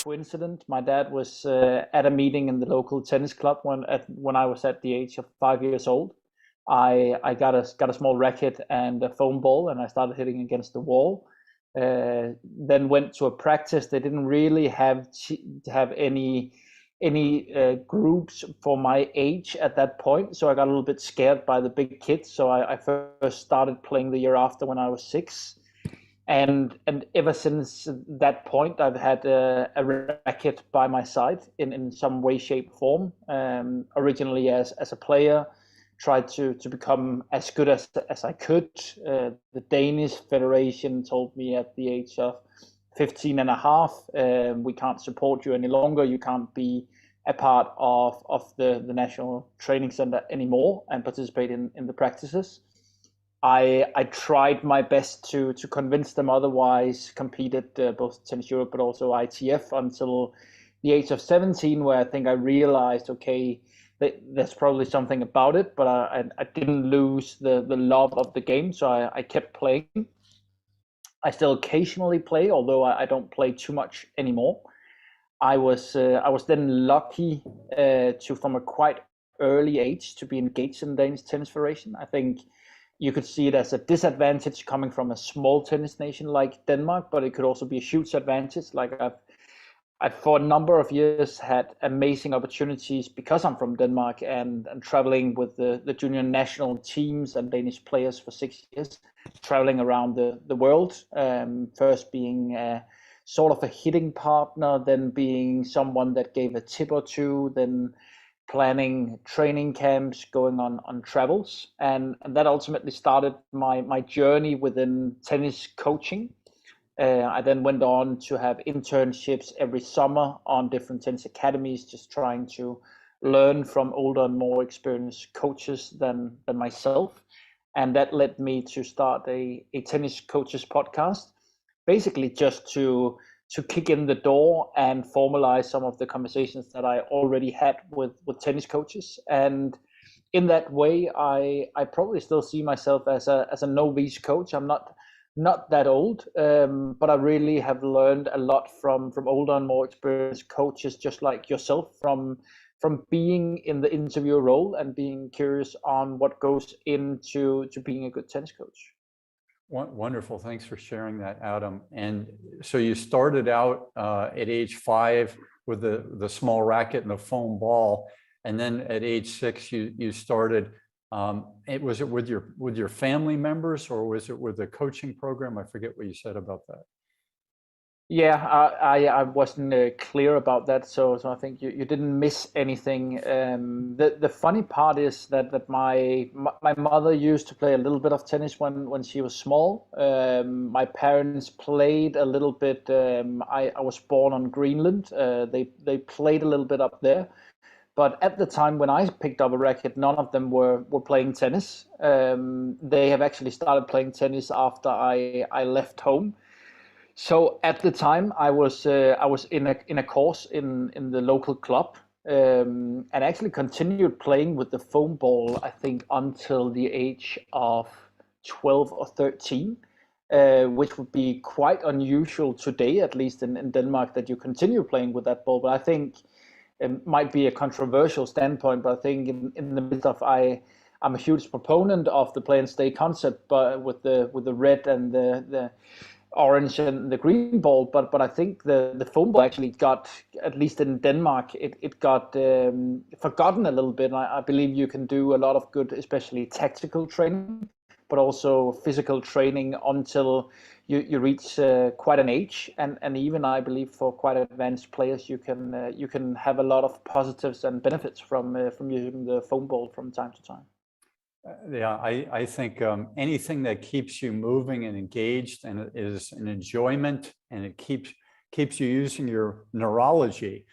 coincidence. My dad was at a meeting in the local tennis club when I was at the age of 5 years old. I got a small racket and a foam ball, and I started hitting against the wall. Then went to a practice. They didn't really have any groups for my age at that point, so I got a little bit scared by the big kids. So I first started playing the year after when I was 6. And ever since that point, I've had a racket by my side in some way, shape, form. Originally as a player, tried to become as good as I could. The Danish Federation told me at the age of 15 and a half, we can't support you any longer. You can't be a part of the national training center anymore and participate in the practices. I tried my best to convince them otherwise, competed both Tennis Europe but also ITF until the age of 17, where I think I realized, okay, there's probably something about it, but I didn't lose the love of the game, so I kept playing. I still occasionally play, although I don't play too much anymore. I was then lucky to, from a quite early age, to be engaged in the Danish Tennis Federation. I think you could see it as a disadvantage coming from a small tennis nation like Denmark, but it could also be a huge advantage. Like I've for a number of years had amazing opportunities because I'm from Denmark and traveling with the junior national teams and Danish players for 6 years, traveling around the world, first being sort of a hitting partner, then being someone that gave a tip or two, then planning training camps, going on travels, and that ultimately started my journey within tennis coaching. I then went on to have internships every summer on different tennis academies, just trying to learn from older and more experienced coaches than myself, and that led me to start a tennis coaches podcast, basically just to kick in the door and formalize some of the conversations that I already had with tennis coaches. And in that way, I probably still see myself as a novice coach. I'm not that old, but I really have learned a lot from older and more experienced coaches, just like yourself, from being in the interviewer role and being curious on what goes into being a good tennis coach. Wonderful. Thanks for sharing that, Adam. And so you started out at age 5 with the small racket and the foam ball, and then at age 6 you started. Was it with your family members, or was it with the coaching program? I forget what you said about that. Yeah, I wasn't clear about that, so I think you didn't miss anything. The funny part is that my mother used to play a little bit of tennis when she was small. My parents played a little bit. I was born on Greenland. They played a little bit up there, but at the time when I picked up a racket, none of them were playing tennis. They have actually started playing tennis after I left home. So at the time, I was in a course in the local club, and actually continued playing with the foam ball, I think, until the age of 12 or 13, which would be quite unusual today, at least in Denmark, that you continue playing with that ball. But I think it might be a controversial standpoint, but I think in the midst of I'm a huge proponent of the play and stay concept, but with the red and the orange and the green ball, but I think the foam ball actually got, at least in Denmark, it got forgotten a little bit. I believe you can do a lot of good, especially tactical training, but also physical training until you reach quite an age, and even I believe for quite advanced players you can have a lot of positives and benefits from using the foam ball from time to time. Yeah, I think anything that keeps you moving and engaged and is an enjoyment, and it keeps you using your neurology.